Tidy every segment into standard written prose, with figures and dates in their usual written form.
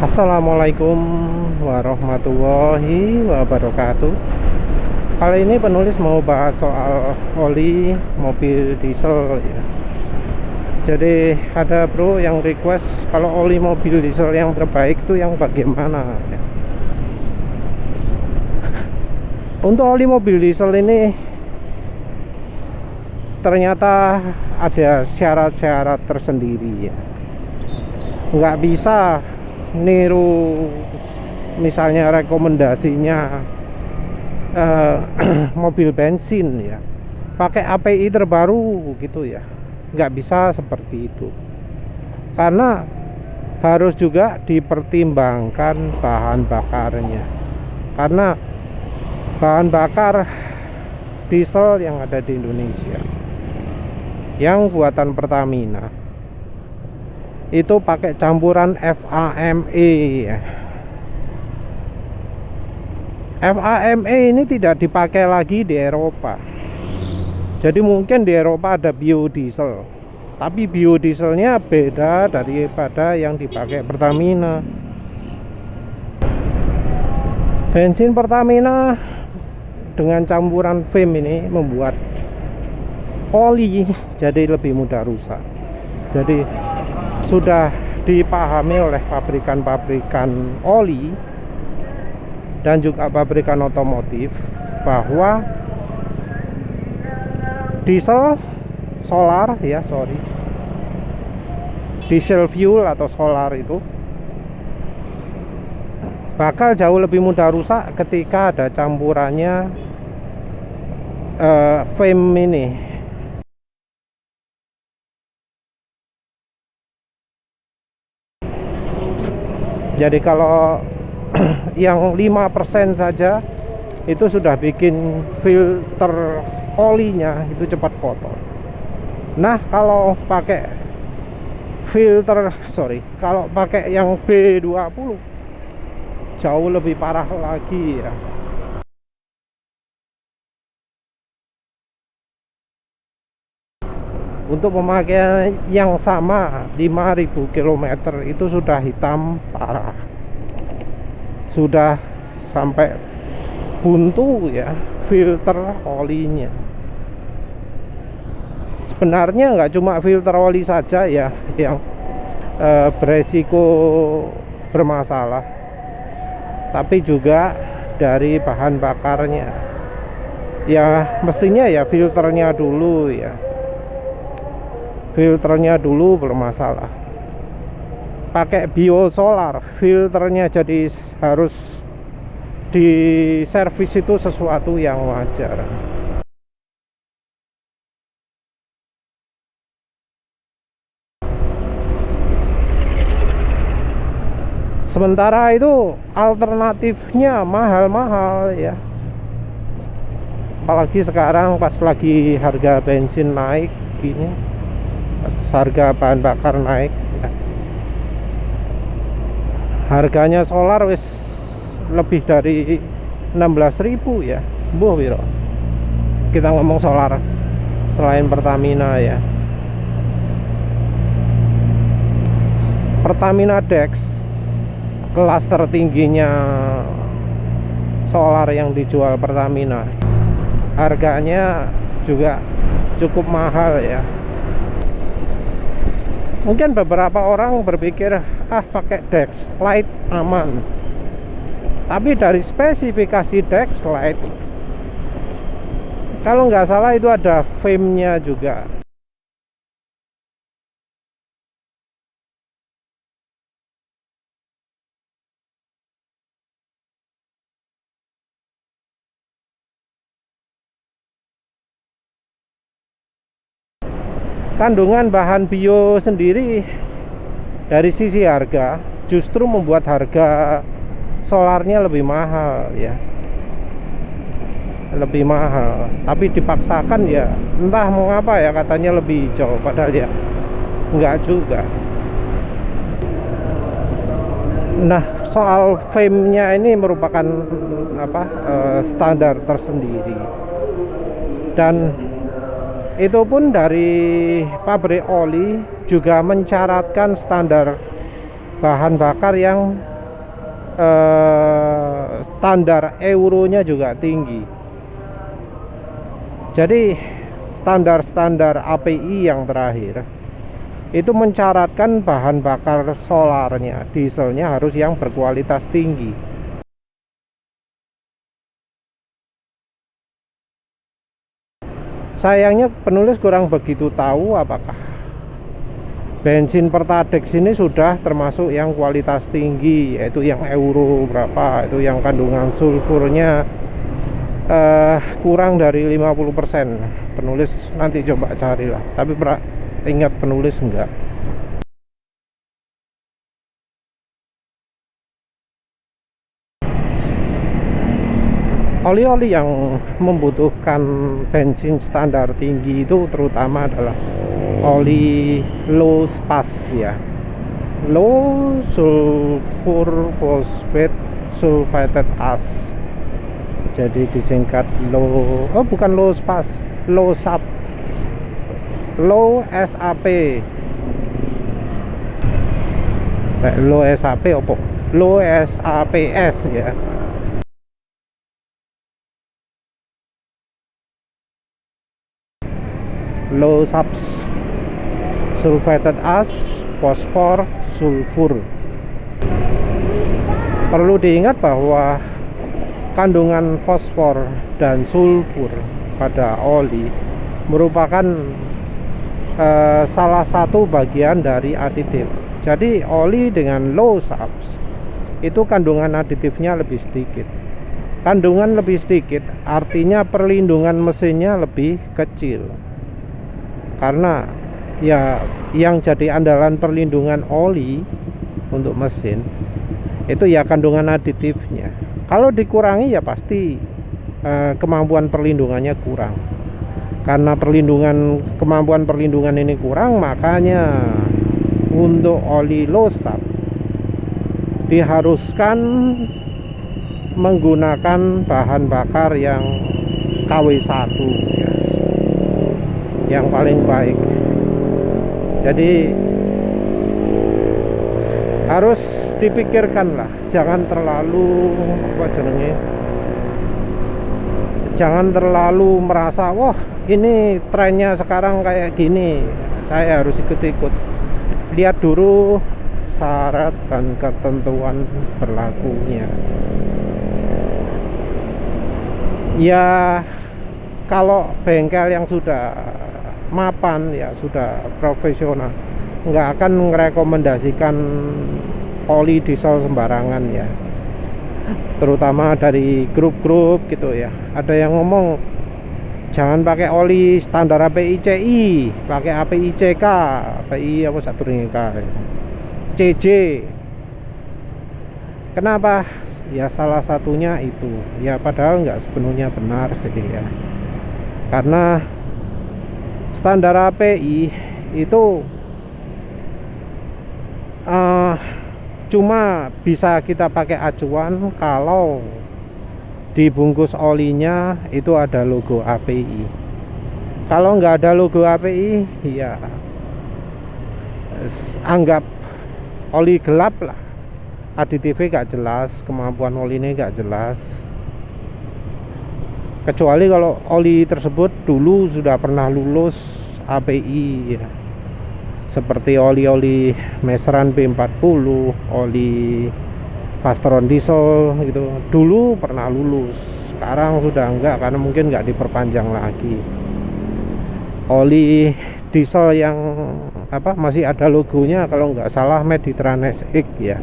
Assalamualaikum warahmatullahi wabarakatuh. Kali ini penulis mau bahas soal oli mobil diesel ya. Jadi ada bro yang request kalau oli mobil diesel yang terbaik itu yang bagaimana ya. Untuk oli mobil diesel ini ternyata ada syarat-syarat tersendiri ya. Nggak bisa niru misalnya rekomendasinya mobil bensin ya, pakai API terbaru gitu ya. Nggak bisa seperti itu, karena harus juga dipertimbangkan bahan bakarnya, karena bahan bakar diesel yang ada di Indonesia yang buatan Pertamina itu pakai campuran FAME ya. FAME ini tidak dipakai lagi di Eropa. Jadi mungkin di Eropa ada biodiesel, tapi biodieselnya beda daripada yang dipakai Pertamina. Bensin Pertamina dengan campuran FAME ini membuat oli jadi lebih mudah rusak. Jadi sudah dipahami oleh pabrikan-pabrikan oli dan juga pabrikan otomotif bahwa diesel fuel atau solar itu bakal jauh lebih mudah rusak ketika ada campurannya FAME ini. Jadi kalau yang 5% saja itu sudah bikin filter olinya itu cepat kotor. Nah, kalau pakai kalau pakai yang B20 jauh lebih parah lagi ya. Untuk pemakaian yang sama 5.000 km itu sudah hitam parah, sudah sampai buntu ya filter olinya. Sebenarnya nggak cuma filter oli saja ya yang beresiko bermasalah, tapi juga dari bahan bakarnya ya. Mestinya ya filternya dulu bermasalah. Pakai biosolar, filternya jadi harus diservis, itu sesuatu yang wajar. Sementara itu alternatifnya mahal-mahal ya. Apalagi sekarang pas lagi harga bensin naik gini, harga bahan bakar naik ya. Harganya solar wis lebih dari 16.000 ya. Mbuh piro kita ngomong solar selain Pertamina ya. Pertamina Dex, kelas tertingginya solar yang dijual Pertamina, harganya juga cukup mahal ya. Mungkin beberapa orang berpikir pakai Dex Lite aman, tapi dari spesifikasi Dex Lite kalau nggak salah itu ada FAME-nya juga. Kandungan bahan bio sendiri dari sisi harga justru membuat harga solarnya lebih mahal ya, lebih mahal. Tapi dipaksakan ya, entah mengapa ya, katanya lebih hijau, padahal ya enggak juga. Nah, soal FAME-nya ini merupakan standar tersendiri, dan itu pun dari pabrik oli juga mencaratkan standar bahan bakar yang standar euronya juga tinggi. Jadi standar-standar API yang terakhir itu mencaratkan bahan bakar solarnya, dieselnya harus yang berkualitas tinggi. Sayangnya penulis kurang begitu tahu apakah bensin Pertadex ini sudah termasuk yang kualitas tinggi, yaitu yang euro berapa, itu yang kandungan sulfurnya kurang dari 50%. Penulis nanti coba carilah, tapi ingat penulis enggak. Oli-oli yang membutuhkan bensin standar tinggi itu terutama adalah oli low spas ya, low sulfur phosphate sulfated ash, jadi disingkat low, bukan low spas, low SAP, low SAP, low SAP opo, low SAPS ya. Low subs sulfated ash, fosfor, sulfur. Perlu diingat bahwa kandungan fosfor dan sulfur pada oli merupakan salah satu bagian dari aditif. Jadi oli dengan low subs itu kandungan aditifnya lebih sedikit. Kandungan lebih sedikit artinya perlindungan mesinnya lebih kecil. Karena ya yang jadi andalan perlindungan oli untuk mesin itu ya kandungan aditifnya. Kalau dikurangi ya pasti kemampuan perlindungannya kurang. Karena kemampuan perlindungan ini kurang, makanya untuk oli low sub diharuskan menggunakan bahan bakar yang KW1 ya, yang paling baik. Jadi harus dipikirkan lah, jangan terlalu jangan terlalu merasa wah ini trennya sekarang kayak gini, saya harus ikut-ikut. Lihat dulu syarat dan ketentuan berlakunya. Ya kalau bengkel yang sudah mapan ya sudah profesional, nggak akan merekomendasikan oli diesel sembarangan ya, terutama dari grup-grup gitu ya. Ada yang ngomong jangan pakai oli standar API CI, pakai API CK, API apa satu ring K, CJ. Kenapa? Ya salah satunya itu ya, padahal nggak sepenuhnya benar sih ya, karena standar API itu cuma bisa kita pakai acuan kalau di bungkus olinya itu ada logo API. Kalau nggak ada logo API ya anggap oli gelap lah, aditifnya nggak jelas, kemampuan oli ini nggak jelas. Kecuali kalau oli tersebut dulu sudah pernah lulus API ya. Seperti oli-oli Meseran B40, oli Fastron diesel gitu, dulu pernah lulus, sekarang sudah enggak karena mungkin enggak diperpanjang lagi. Oli diesel yang masih ada logonya kalau nggak salah Mediterranean SX ya.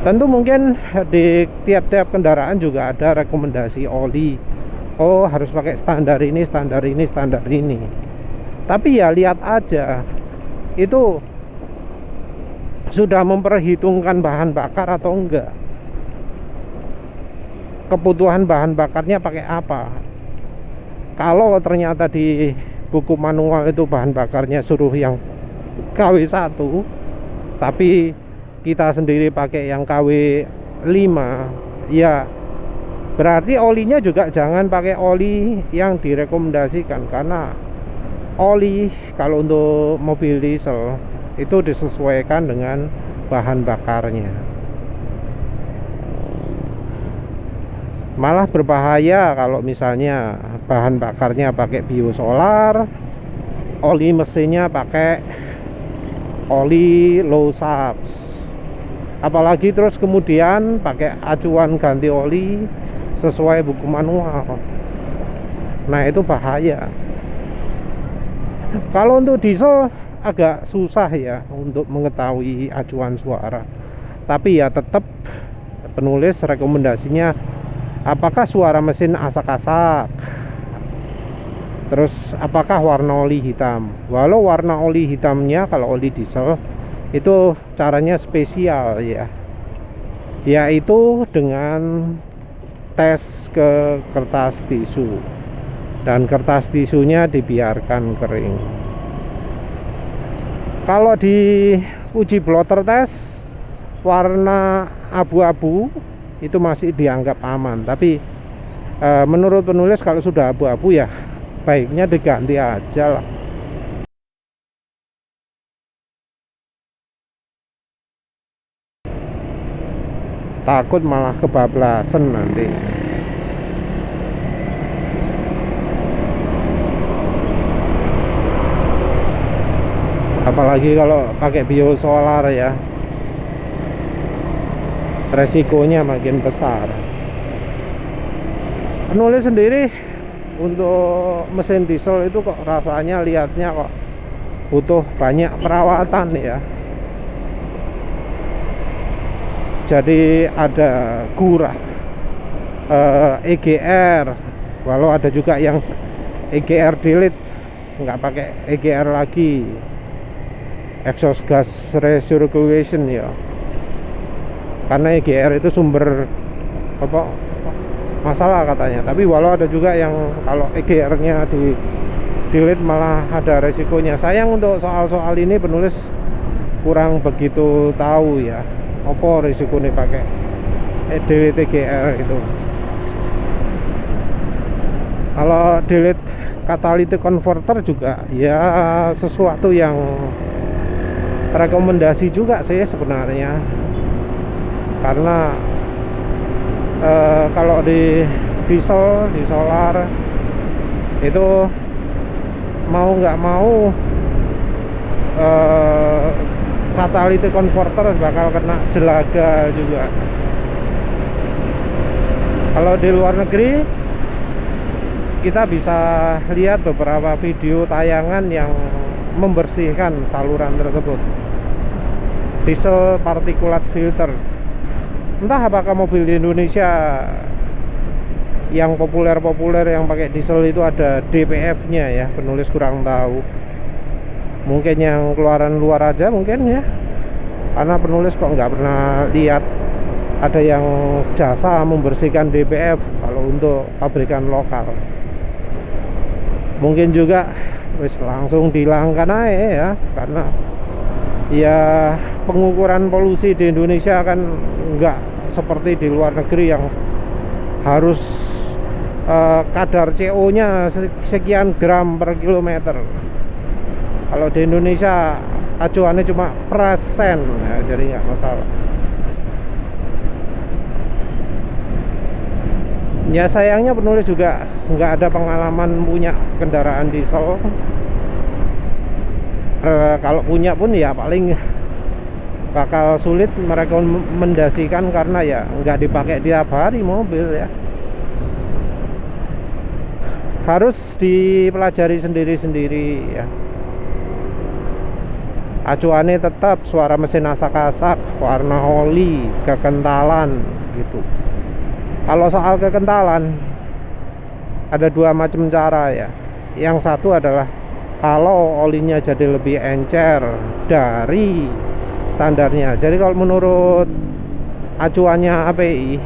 Tentu mungkin di tiap-tiap kendaraan juga ada rekomendasi oli. Oh, harus pakai standar ini, standar ini, standar ini. Tapi ya lihat aja, itu sudah memperhitungkan bahan bakar atau enggak. Kebutuhan bahan bakarnya pakai apa. Kalau ternyata di buku manual itu bahan bakarnya suruh yang KW1, tapi kita sendiri pakai yang KW5, ya berarti olinya juga jangan pakai oli yang direkomendasikan, karena oli kalau untuk mobil diesel itu disesuaikan dengan bahan bakarnya. Malah berbahaya kalau misalnya bahan bakarnya pakai biosolar, oli mesinnya pakai oli low subs, apalagi terus kemudian pakai acuan ganti oli sesuai buku manual. Nah itu bahaya. Kalau untuk diesel agak susah ya untuk mengetahui acuan suara, tapi ya tetap penulis rekomendasinya apakah suara mesin asak-asak, terus apakah warna oli hitam. Walau warna oli hitamnya kalau oli diesel itu caranya spesial ya, yaitu dengan tes ke kertas tisu, dan kertas tisunya dibiarkan kering. Kalau di uji blotter test warna abu-abu itu masih dianggap aman, tapi menurut penulis kalau sudah abu-abu ya baiknya diganti aja lah. Takut malah kebablasan nanti. Apalagi kalau pakai biosolar ya, resikonya makin besar. Penulis sendiri untuk mesin diesel itu kok rasanya lihatnya kok butuh banyak perawatan ya. Jadi ada gurah, EGR, walau ada juga yang EGR delete, nggak pakai EGR lagi, exhaust gas recirculation ya, karena EGR itu sumber apa masalah katanya. Tapi walau ada juga yang kalau EGR-nya di delete malah ada resikonya. Sayang untuk soal-soal ini penulis kurang begitu tahu ya, apa resikonya pakai delete EGR itu. Kalau delete catalytic converter juga ya sesuatu yang rekomendasi juga sih sebenarnya, karena kalau di diesel, di solar itu mau nggak mau catalytic converter bakal kena jelaga juga. Kalau di luar negeri kita bisa lihat beberapa video tayangan yang membersihkan saluran tersebut, diesel particulate filter. Entah apakah mobil di Indonesia yang populer-populer yang pakai diesel itu ada DPF-nya ya, penulis kurang tahu. Mungkin yang keluaran luar aja mungkin ya, karena penulis kok nggak pernah lihat ada yang jasa membersihkan DPF kalau untuk pabrikan lokal. Mungkin juga wis langsung dihilangkan aja ya, karena ya pengukuran polusi di Indonesia kan nggak seperti di luar negeri yang harus kadar CO-nya sekian gram per kilometer. Kalau di Indonesia acuannya cuma persen ya, jadi nggak masalah. Ya sayangnya penulis juga nggak ada pengalaman punya kendaraan diesel. Kalau punya pun ya paling bakal sulit merekomendasikan, karena ya nggak dipakai tiap hari mobil ya. Harus dipelajari sendiri-sendiri ya. Acuannya tetap suara mesin asak-asak, warna oli, kekentalan gitu. Kalau soal kekentalan ada dua macam cara ya. Yang satu adalah kalau olinya jadi lebih encer dari standarnya. Jadi kalau menurut acuannya API,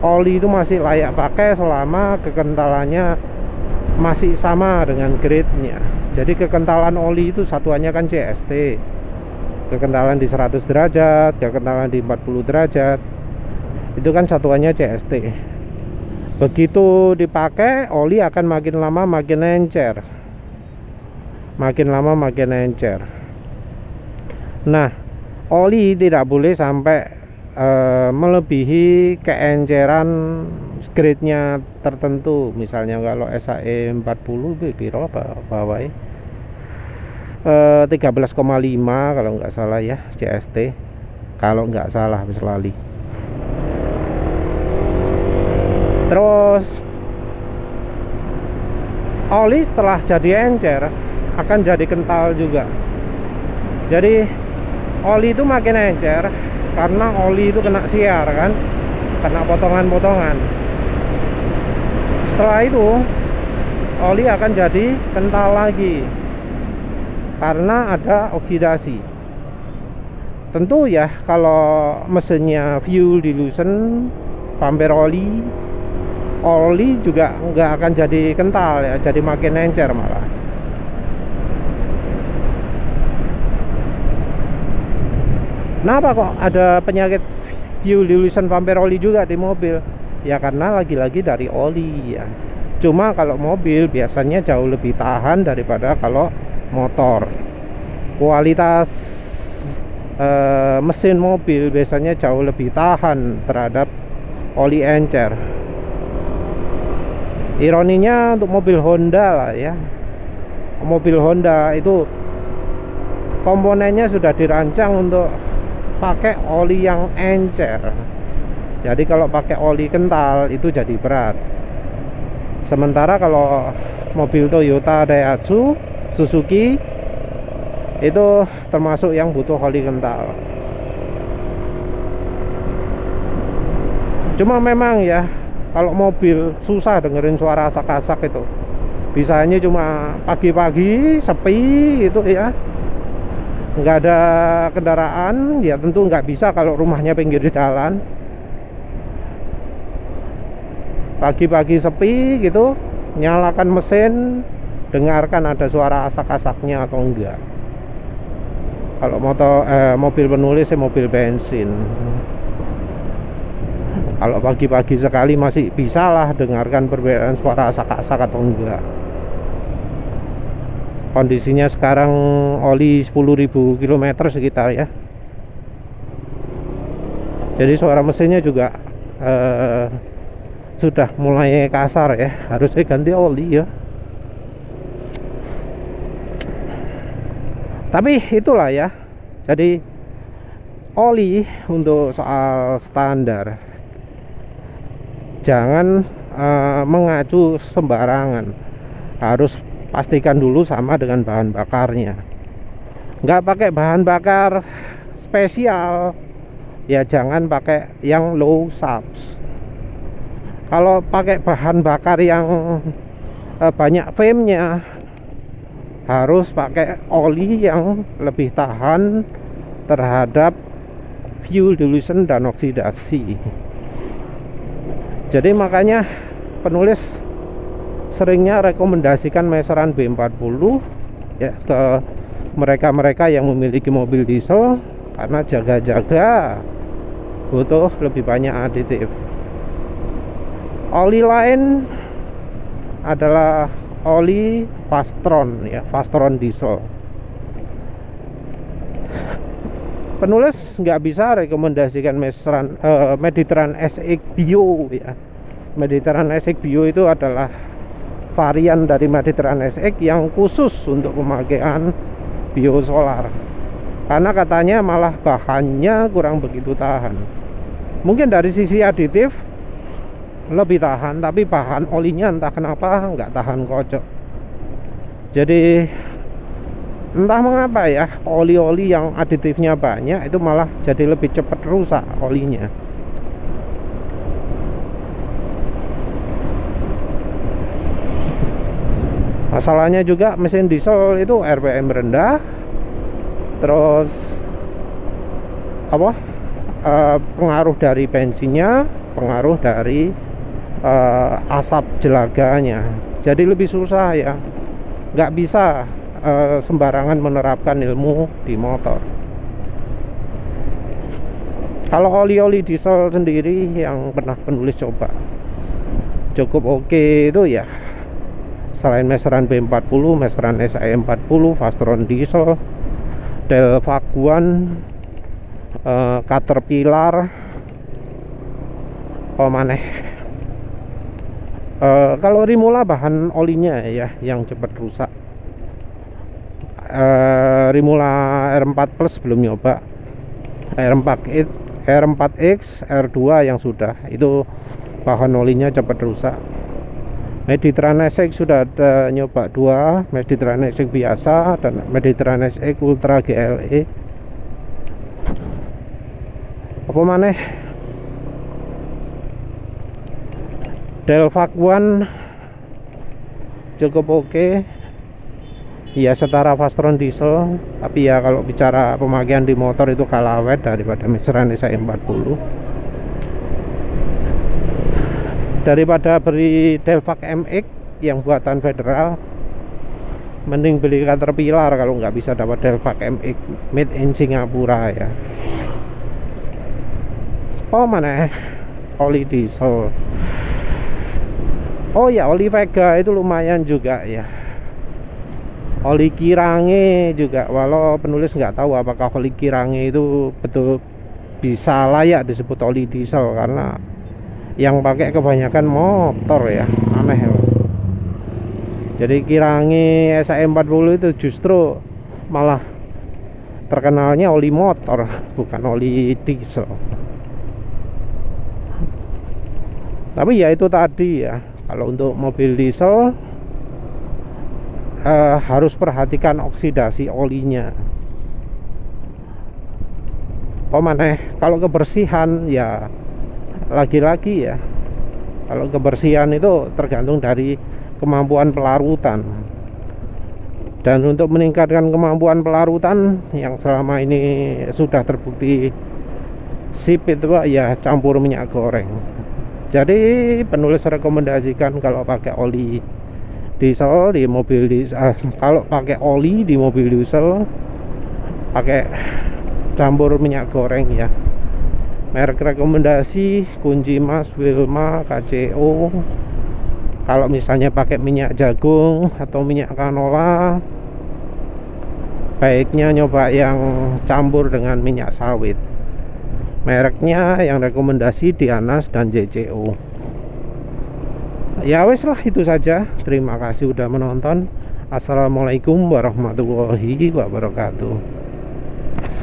oli itu masih layak pakai selama kekentalannya masih sama dengan grade-nya. Jadi kekentalan oli itu satuannya kan CST. Kekentalan di 100 derajat, kekentalan di 40 derajat, itu kan satuannya CST. Begitu dipakai, oli akan makin lama makin encer. makin lama makin encer. Nah, oli tidak boleh sampai melebihi keenceran grade-nya tertentu. Misalnya kalau SAE 40 piro bawah 13,5 kalau nggak salah ya, CST kalau nggak salah, habis lali. Terus oli setelah jadi encer akan jadi kental juga. Jadi oli itu makin encer karena oli itu kena siar kan, kena potongan-potongan. Setelah itu oli akan jadi kental lagi karena ada oksidasi. Tentu ya, kalau mesinnya fuel dilution, pumper oli juga nggak akan jadi kental ya, jadi makin encer malah. Kenapa kok ada penyakit fuel dilution pumper oli juga di mobil? Ya karena lagi-lagi dari oli ya. Cuma kalau mobil biasanya jauh lebih tahan daripada kalau motor. Kualitas mesin mobil biasanya jauh lebih tahan terhadap oli encer. Ironinya untuk mobil Honda lah ya, mobil Honda itu komponennya sudah dirancang untuk pakai oli yang encer. Jadi kalau pakai oli kental itu jadi berat. Sementara kalau mobil Toyota, Daihatsu, Suzuki itu termasuk yang butuh oli kental. Cuma memang ya, kalau mobil susah dengerin suara asak-asak itu. Bisanya cuma pagi-pagi sepi gitu ya, nggak ada kendaraan, ya tentu nggak bisa kalau rumahnya pinggir jalan. Pagi-pagi sepi gitu, nyalakan mesin, dengarkan ada suara asak-asaknya atau enggak. Kalau mobil penulis mobil bensin. Kalau pagi-pagi sekali masih bisa lah dengarkan perbedaan suara asak-asak atau enggak. Kondisinya sekarang oli 10.000 km sekitar ya. Jadi suara mesinnya juga sudah mulai kasar ya, harusnya ganti oli ya. Tapi itulah ya. Jadi oli untuk soal standar, jangan mengacu sembarangan. Harus pastikan dulu sama dengan bahan bakarnya. Nggak pakai bahan bakar spesial ya, jangan pakai yang low subs. Kalau pakai bahan bakar yang banyak fame-nya, harus pakai oli yang lebih tahan terhadap fuel dilution dan oksidasi. Jadi makanya penulis seringnya rekomendasikan meseran B40 ya ke mereka-mereka yang memiliki mobil diesel, karena jaga-jaga butuh lebih banyak aditif. Oli lain adalah oli Fastron ya, Fastron diesel. Penulis nggak bisa rekomendasikan meseran Mediterranean SX Bio ya. Mediterranean SX Bio itu adalah varian dari Mediterranean SX yang khusus untuk pemakaian biosolar, karena katanya malah bahannya kurang begitu tahan. Mungkin dari sisi aditif lebih tahan, tapi bahan olinya entah kenapa nggak tahan kocok. Jadi entah mengapa ya, oli-oli yang aditifnya banyak itu malah jadi lebih cepat rusak olinya. Masalahnya juga mesin diesel itu RPM rendah, terus pengaruh dari bensinnya, pengaruh dari asap jelaganya, jadi lebih susah ya. Nggak bisa sembarangan menerapkan ilmu di motor. Kalau oli-oli diesel sendiri yang pernah penulis coba cukup oke itu ya, selain meseran B40, meseran SE40, Fastron diesel, Delvaguan, Caterpillar, apa maneh. Kalau Rimola bahan olinya ya yang cepat rusak. Rimola R4 Plus belum nyoba. R4X, R2 yang sudah, itu bahan olinya cepat rusak. Mediterranean SX sudah ada nyoba 2, Mediterranean SX biasa dan Mediterranean SX Ultra GLE. Apa maneh? Delvaguan cukup oke. Ya setara Fastron diesel, tapi ya kalau bicara pemakaian di motor itu kalah awet daripada meseran SE40. Daripada beli Delvag MX yang buatan federal, mending beli Caterpillar kalau nggak bisa dapat Delvag MX made in Singapura ya. Oh mana oli diesel. Oh ya, oli Vega itu lumayan juga ya. Oli Kirange juga, walau penulis nggak tahu apakah oli Kirange itu betul bisa layak disebut oli diesel, karena yang pakai kebanyakan motor ya, aneh loh. Jadi Kirange SE40 itu justru malah terkenalnya oli motor, bukan oli diesel. Tapi ya itu tadi ya, kalau untuk mobil diesel harus perhatikan oksidasi olinya. Kalau kebersihan ya lagi-lagi ya, kalau kebersihan itu tergantung dari kemampuan pelarutan. Dan untuk meningkatkan kemampuan pelarutan yang selama ini sudah terbukti sip itu ya campur minyak goreng. Jadi penulis rekomendasikan kalau pakai oli diesel di mobil diesel, kalau pakai oli di mobil diesel pakai campur minyak goreng ya. Merek rekomendasi Kunci Mas, Wilma, KCO. Kalau misalnya pakai minyak jagung atau minyak canola, baiknya nyoba yang campur dengan minyak sawit. Mereknya yang rekomendasi Dianas dan JCO. Ya wes lah, itu saja. Terima kasih udah menonton. Assalamualaikum warahmatullahi wabarakatuh.